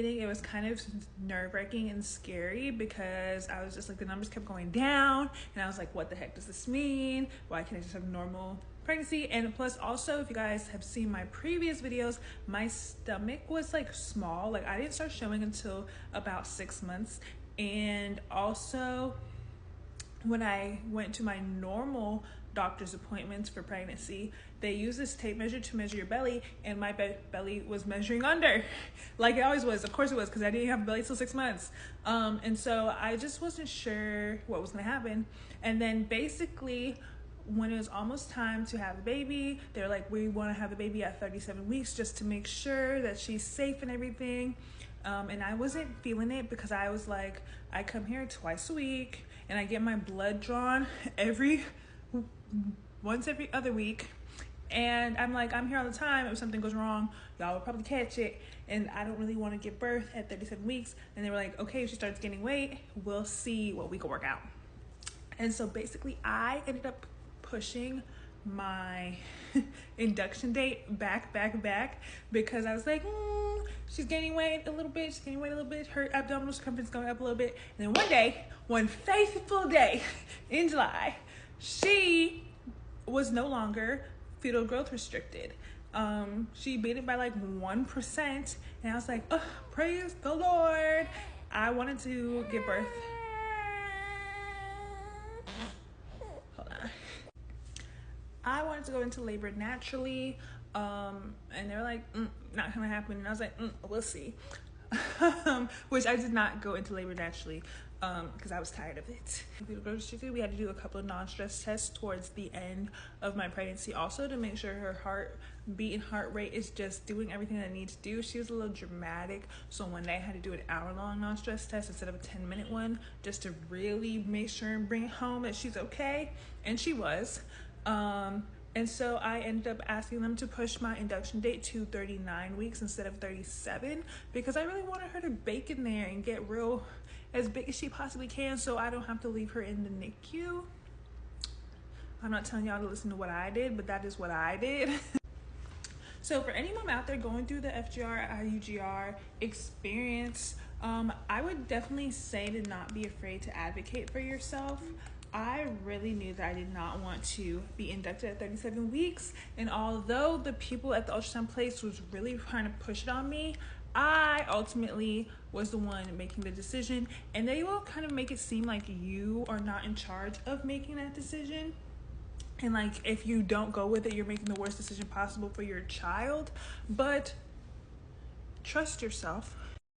It was kind of nerve-wracking and scary because I was just like, the numbers kept going down and I was like, what the heck does this mean? Why can't I just have normal pregnancy? And plus, also, if you guys have seen my previous videos, my stomach was like small. Like, I didn't start showing until about 6 months. And also, when I went to my normal doctor's appointments for pregnancy, they use this tape measure to measure your belly, and my belly was measuring under, like it always was. Of course it was, because I didn't have a belly till 6 months. And so I just wasn't sure what was gonna happen. And then basically, when it was almost time to have a baby, they were like, we want to have a baby at 37 weeks just to make sure that she's safe and everything. And I wasn't feeling it because I was like, I come here twice a week and I get my blood drawn once every other week. And I'm like, I'm here all the time. If something goes wrong, y'all will probably catch it. And I don't really want to give birth at 37 weeks. And they were like, okay, if she starts gaining weight, we'll see what we can work out. And so basically I ended up pushing my induction date back because I was like, she's gaining weight a little bit, her abdominal circumference going up a little bit. And then one day, one faithful day in July, she was no longer fetal growth restricted. She beat it by like 1%, and I was like, oh, praise the Lord. I wanted to give birth. I wanted to go into labor naturally, and they were like, not gonna happen. And I was like, we'll see. Which I did not go into labor naturally because I was tired of it. We had to do a couple of non-stress tests towards the end of my pregnancy also to make sure her heartbeat and heart rate is just doing everything that it needs to do. She was a little dramatic, so one day I had to do an hour-long non-stress test instead of a 10-minute one just to really make sure and bring it home that she's okay, and she was. And so I ended up asking them to push my induction date to 39 weeks instead of 37 because I really wanted her to bake in there and get real as big as she possibly can so I don't have to leave her in the NICU. I'm not telling y'all to listen to what I did, but that is what I did. So for any mom out there going through the FGR, iugr experience, I would definitely say to not be afraid to advocate for yourself. I really knew that I did not want to be inducted at 37 weeks. And although the people at the ultrasound place was really trying to push it on me, I ultimately was the one making the decision. And they will kind of make it seem like you are not in charge of making that decision. And like, if you don't go with it, you're making the worst decision possible for your child. But trust yourself.